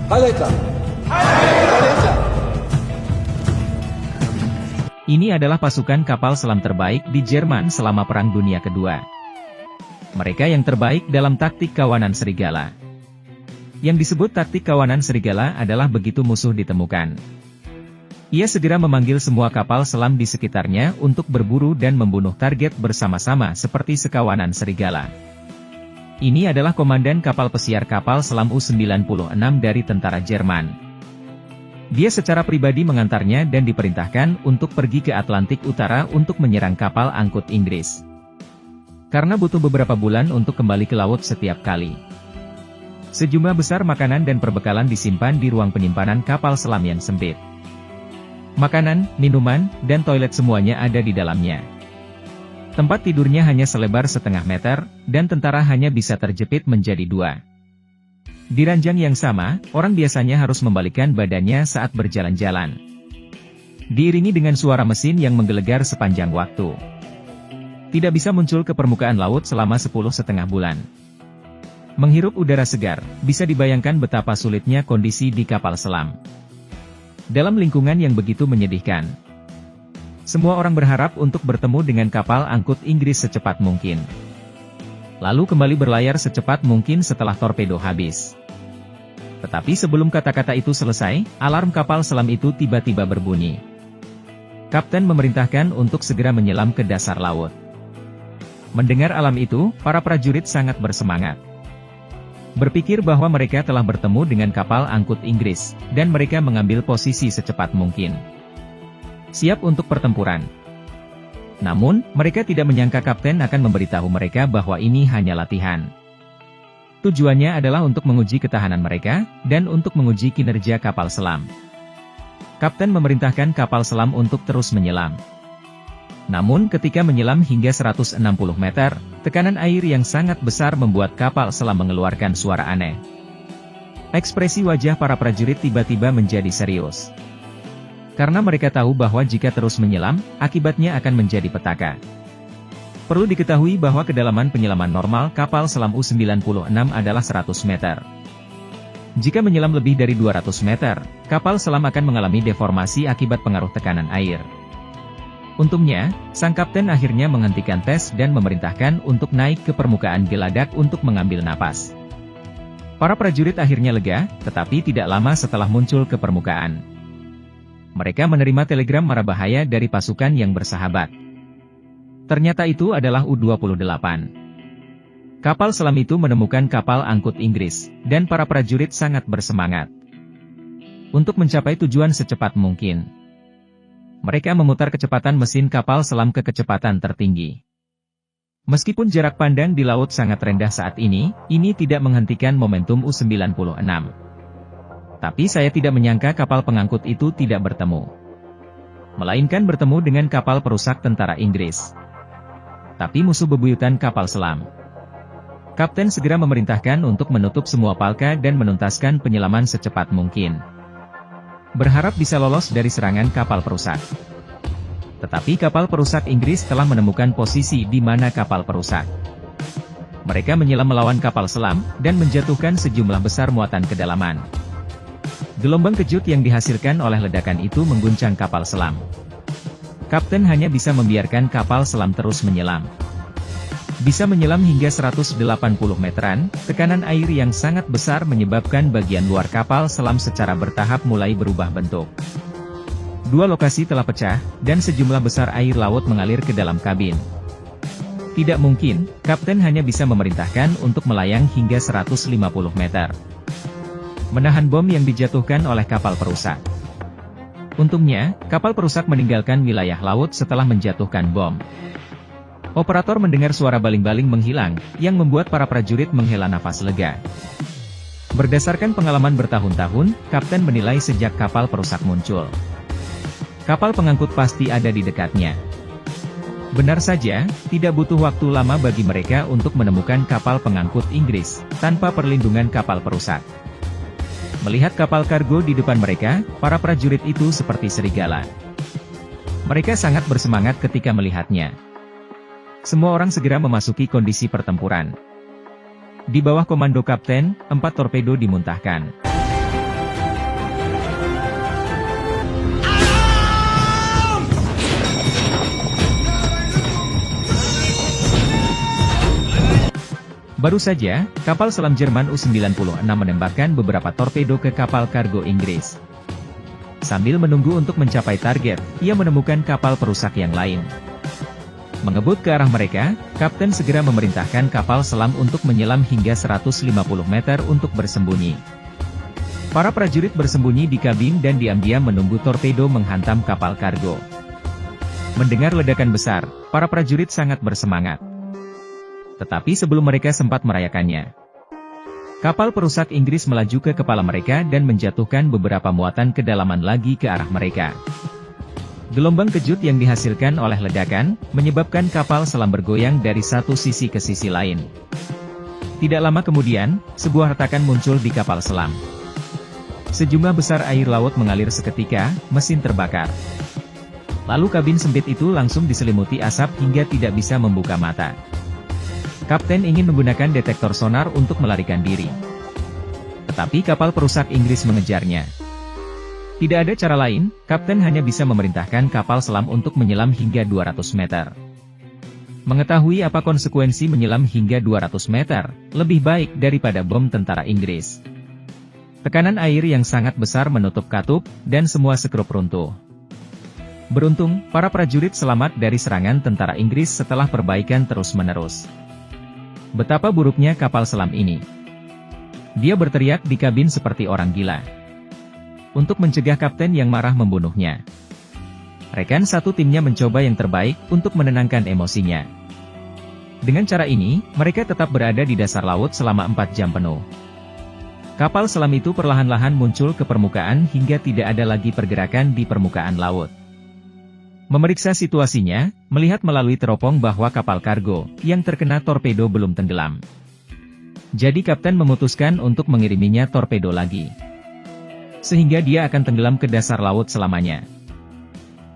Halleiter. Halleiter. Ini adalah pasukan kapal selam terbaik di Jerman selama Perang Dunia Kedua. Mereka yang terbaik dalam taktik kawanan serigala. Yang disebut taktik kawanan serigala adalah begitu musuh ditemukan, ia segera memanggil semua kapal selam di sekitarnya untuk berburu dan membunuh target bersama-sama seperti sekawanan serigala. Ini adalah komandan kapal pesiar kapal selam U-96 dari tentara Jerman. Dia secara pribadi mengantarnya dan diperintahkan untuk pergi ke Atlantik Utara untuk menyerang kapal angkut Inggris. Karena butuh beberapa bulan untuk kembali ke laut setiap kali. Sejumlah besar makanan dan perbekalan disimpan di ruang penyimpanan kapal selam yang sempit. Makanan, minuman, dan toilet semuanya ada di dalamnya. Tempat tidurnya hanya selebar setengah meter, dan tentara hanya bisa terjepit menjadi dua. Di ranjang yang sama, orang biasanya harus membalikkan badannya saat berjalan-jalan. Diiringi dengan suara mesin yang menggelegar sepanjang waktu. Tidak bisa muncul ke permukaan laut selama 10,5 bulan. Menghirup udara segar, bisa dibayangkan betapa sulitnya kondisi di kapal selam. Dalam lingkungan yang begitu menyedihkan, semua orang berharap untuk bertemu dengan kapal angkut Inggris secepat mungkin. Lalu kembali berlayar secepat mungkin setelah torpedo habis. Tetapi sebelum kata-kata itu selesai, alarm kapal selam itu tiba-tiba berbunyi. Kapten memerintahkan untuk segera menyelam ke dasar laut. Mendengar alarm itu, para prajurit sangat bersemangat. Berpikir bahwa mereka telah bertemu dengan kapal angkut Inggris, dan mereka mengambil posisi secepat mungkin. Siap untuk pertempuran. Namun, mereka tidak menyangka kapten akan memberitahu mereka bahwa ini hanya latihan. Tujuannya adalah untuk menguji ketahanan mereka, dan untuk menguji kinerja kapal selam. Kapten memerintahkan kapal selam untuk terus menyelam. Namun ketika menyelam hingga 160 meter, tekanan air yang sangat besar membuat kapal selam mengeluarkan suara aneh. Ekspresi wajah para prajurit tiba-tiba menjadi serius. Karena mereka tahu bahwa jika terus menyelam, akibatnya akan menjadi petaka. Perlu diketahui bahwa kedalaman penyelaman normal kapal selam U-96 adalah 100 meter. Jika menyelam lebih dari 200 meter, kapal selam akan mengalami deformasi akibat pengaruh tekanan air. Untungnya, sang kapten akhirnya menghentikan tes dan memerintahkan untuk naik ke permukaan geladak untuk mengambil napas. Para prajurit akhirnya lega, tetapi tidak lama setelah muncul ke permukaan. Mereka menerima telegram mara bahaya dari pasukan yang bersahabat. Ternyata itu adalah U-28. Kapal selam itu menemukan kapal angkut Inggris, dan para prajurit sangat bersemangat untuk mencapai tujuan secepat mungkin. Mereka memutar kecepatan mesin kapal selam ke kecepatan tertinggi. Meskipun jarak pandang di laut sangat rendah saat ini tidak menghentikan momentum U-96. Tapi saya tidak menyangka kapal pengangkut itu tidak bertemu. Melainkan bertemu dengan kapal perusak tentara Inggris. Tapi musuh bebuyutan kapal selam. Kapten segera memerintahkan untuk menutup semua palka dan menuntaskan penyelaman secepat mungkin. Berharap bisa lolos dari serangan kapal perusak. Tetapi kapal perusak Inggris telah menemukan posisi di mana kapal perusak. Mereka menyelam melawan kapal selam, dan menjatuhkan sejumlah besar muatan kedalaman. Gelombang kejut yang dihasilkan oleh ledakan itu mengguncang kapal selam. Kapten hanya bisa membiarkan kapal selam terus menyelam. Bisa menyelam hingga 180 meteran, tekanan air yang sangat besar menyebabkan bagian luar kapal selam secara bertahap mulai berubah bentuk. Dua lokasi telah pecah, dan sejumlah besar air laut mengalir ke dalam kabin. Tidak mungkin, kapten hanya bisa memerintahkan untuk melayang hingga 150 meter. Menahan bom yang dijatuhkan oleh kapal perusak. Untungnya, kapal perusak meninggalkan wilayah laut setelah menjatuhkan bom. Operator mendengar suara baling-baling menghilang, yang membuat para prajurit menghela nafas lega. Berdasarkan pengalaman bertahun-tahun, kapten menilai sejak kapal perusak muncul, kapal pengangkut pasti ada di dekatnya. Benar saja, tidak butuh waktu lama bagi mereka untuk menemukan kapal pengangkut Inggris, tanpa perlindungan kapal perusak. Melihat kapal kargo di depan mereka, para prajurit itu seperti serigala. Mereka sangat bersemangat ketika melihatnya. Semua orang segera memasuki kondisi pertempuran. Di bawah komando kapten, 4 torpedo dimuntahkan. Baru saja, kapal selam Jerman U-96 menembakkan beberapa torpedo ke kapal kargo Inggris. Sambil menunggu untuk mencapai target, ia menemukan kapal perusak yang lain. Mengebut ke arah mereka, kapten segera memerintahkan kapal selam untuk menyelam hingga 150 meter untuk bersembunyi. Para prajurit bersembunyi di kabin dan diam-diam menunggu torpedo menghantam kapal kargo. Mendengar ledakan besar, para prajurit sangat bersemangat. Tetapi sebelum mereka sempat merayakannya, kapal perusak Inggris melaju ke kepala mereka dan menjatuhkan beberapa muatan kedalaman lagi ke arah mereka. Gelombang kejut yang dihasilkan oleh ledakan, menyebabkan kapal selam bergoyang dari satu sisi ke sisi lain. Tidak lama kemudian, sebuah retakan muncul di kapal selam. Sejumlah besar air laut mengalir seketika, mesin terbakar. Lalu kabin sempit itu langsung diselimuti asap hingga tidak bisa membuka mata. Kapten ingin menggunakan detektor sonar untuk melarikan diri. Tetapi kapal perusak Inggris mengejarnya. Tidak ada cara lain, kapten hanya bisa memerintahkan kapal selam untuk menyelam hingga 200 meter. Mengetahui apa konsekuensi menyelam hingga 200 meter, lebih baik daripada bom tentara Inggris. Tekanan air yang sangat besar menutup katup, dan semua sekrup runtuh. Beruntung, para prajurit selamat dari serangan tentara Inggris setelah perbaikan terus-menerus. Betapa buruknya kapal selam ini. Dia berteriak di kabin seperti orang gila. Untuk mencegah kapten yang marah membunuhnya, rekan satu timnya mencoba yang terbaik untuk menenangkan emosinya. Dengan cara ini, mereka tetap berada di dasar laut selama 4 jam penuh. Kapal selam itu perlahan-lahan muncul ke permukaan hingga tidak ada lagi pergerakan di permukaan laut. Memeriksa situasinya, melihat melalui teropong bahwa kapal kargo yang terkena torpedo belum tenggelam. Jadi kapten memutuskan untuk mengiriminya torpedo lagi. Sehingga dia akan tenggelam ke dasar laut selamanya.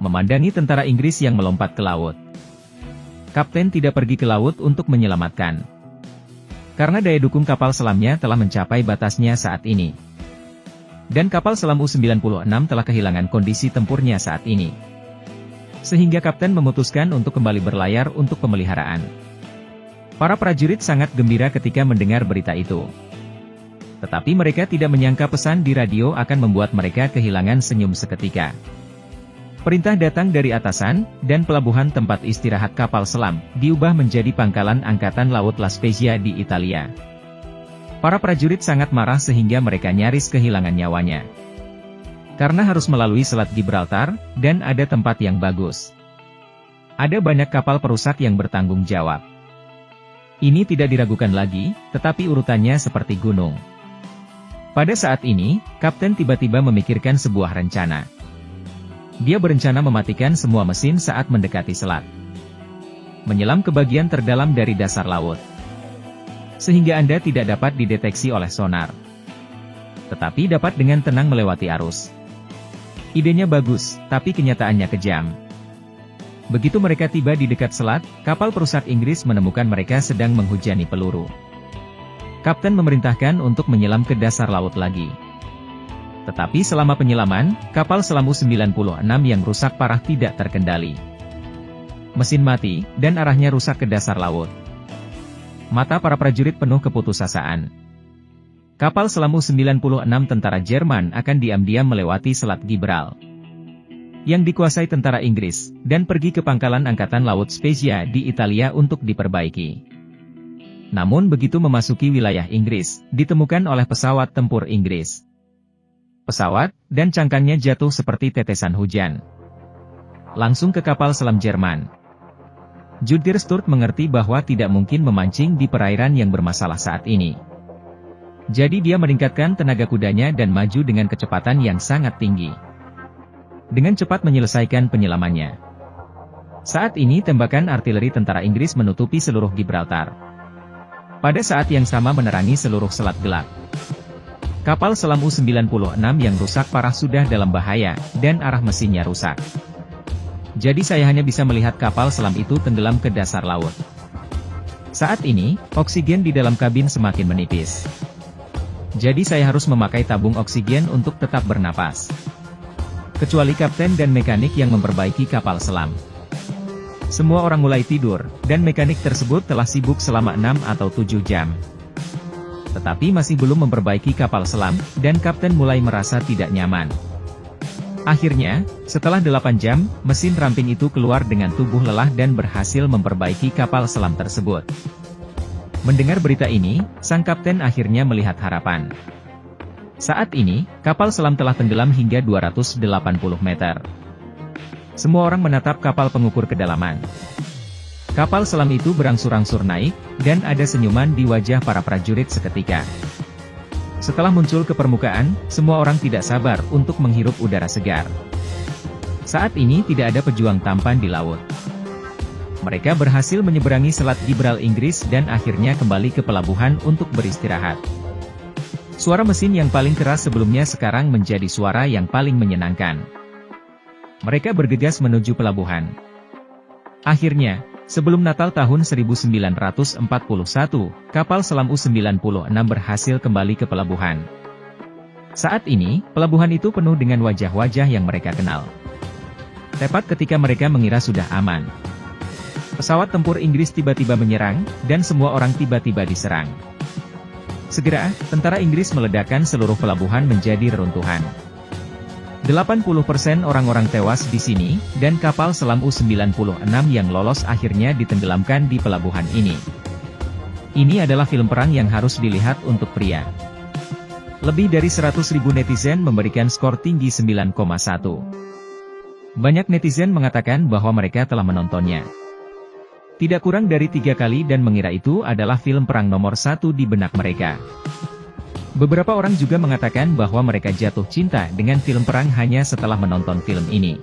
Memandangi tentara Inggris yang melompat ke laut, kapten tidak pergi ke laut untuk menyelamatkan. Karena daya dukung kapal selamnya telah mencapai batasnya saat ini. Dan kapal selam U-96 telah kehilangan kondisi tempurnya saat ini. Sehingga kapten memutuskan untuk kembali berlayar untuk pemeliharaan. Para prajurit sangat gembira ketika mendengar berita itu. Tetapi mereka tidak menyangka pesan di radio akan membuat mereka kehilangan senyum seketika. Perintah datang dari atasan, dan pelabuhan tempat istirahat kapal selam diubah menjadi pangkalan Angkatan Laut La Spezia di Italia. Para prajurit sangat marah sehingga mereka nyaris kehilangan nyawanya. Karena harus melalui Selat Gibraltar, dan ada tempat yang bagus. Ada banyak kapal perusak yang bertanggung jawab. Ini tidak diragukan lagi, tetapi urutannya seperti gunung. Pada saat ini, kapten tiba-tiba memikirkan sebuah rencana. Dia berencana mematikan semua mesin saat mendekati selat. Menyelam ke bagian terdalam dari dasar laut. Sehingga Anda tidak dapat dideteksi oleh sonar. Tetapi dapat dengan tenang melewati arus. Idenya bagus, tapi kenyataannya kejam. Begitu mereka tiba di dekat selat, kapal perusak Inggris menemukan mereka sedang menghujani peluru. Kapten memerintahkan untuk menyelam ke dasar laut lagi. Tetapi selama penyelaman, kapal selam U-96 yang rusak parah tidak terkendali. Mesin mati, dan arahnya rusak ke dasar laut. Mata para prajurit penuh keputusasaan. Kapal selam U-96 tentara Jerman akan diam-diam melewati Selat Gibraltar yang dikuasai tentara Inggris, dan pergi ke pangkalan Angkatan Laut Spezia di Italia untuk diperbaiki. Namun begitu memasuki wilayah Inggris, ditemukan oleh pesawat tempur Inggris. Pesawat, dan cangkangnya jatuh seperti tetesan hujan. Langsung ke kapal selam Jerman. Judir Sturt mengerti bahwa tidak mungkin memancing di perairan yang bermasalah saat ini. Jadi dia meningkatkan tenaga kudanya dan maju dengan kecepatan yang sangat tinggi. Dengan cepat menyelesaikan penyelamannya. Saat ini tembakan artileri tentara Inggris menutupi seluruh Gibraltar. Pada saat yang sama menerangi seluruh selat gelap. Kapal selam U-96 yang rusak parah sudah dalam bahaya, dan arah mesinnya rusak. Jadi saya hanya bisa melihat kapal selam itu tenggelam ke dasar laut. Saat ini, oksigen di dalam kabin semakin menipis. Jadi saya harus memakai tabung oksigen untuk tetap bernapas. Kecuali kapten dan mekanik yang memperbaiki kapal selam. semua orang mulai tidur, dan mekanik tersebut telah sibuk selama 6 atau 7 jam. Tetapi masih belum memperbaiki kapal selam, dan kapten mulai merasa tidak nyaman. Akhirnya, setelah 8 jam, mesin ramping itu keluar dengan tubuh lelah dan berhasil memperbaiki kapal selam tersebut. Mendengar berita ini, sang kapten akhirnya melihat harapan. Saat ini, kapal selam telah tenggelam hingga 280 meter. Semua orang menatap kapal pengukur kedalaman. Kapal selam itu berangsur-angsur naik, dan ada senyuman di wajah para prajurit seketika. Setelah muncul ke permukaan, semua orang tidak sabar untuk menghirup udara segar. Saat ini tidak ada pejuang tampan di laut. Mereka berhasil menyeberangi Selat Gibraltar Inggris dan akhirnya kembali ke pelabuhan untuk beristirahat. Suara mesin yang paling keras sebelumnya sekarang menjadi suara yang paling menyenangkan. Mereka bergegas menuju pelabuhan. Akhirnya, sebelum Natal tahun 1941, kapal selam U-96 berhasil kembali ke pelabuhan. Saat ini, pelabuhan itu penuh dengan wajah-wajah yang mereka kenal. Tepat ketika mereka mengira sudah aman, pesawat tempur Inggris tiba-tiba menyerang, dan semua orang tiba-tiba diserang. Segera, tentara Inggris meledakkan seluruh pelabuhan menjadi reruntuhan. 80% orang-orang tewas di sini, dan kapal selam U-96 yang lolos akhirnya ditenggelamkan di pelabuhan ini. Ini adalah film perang yang harus dilihat untuk pria. Lebih dari 100.000 netizen memberikan skor tinggi 9,1. Banyak netizen mengatakan bahwa mereka telah menontonnya tidak kurang dari 3 kali dan mengira itu adalah film perang nomor 1 di benak mereka. Beberapa orang juga mengatakan bahwa mereka jatuh cinta dengan film perang hanya setelah menonton film ini.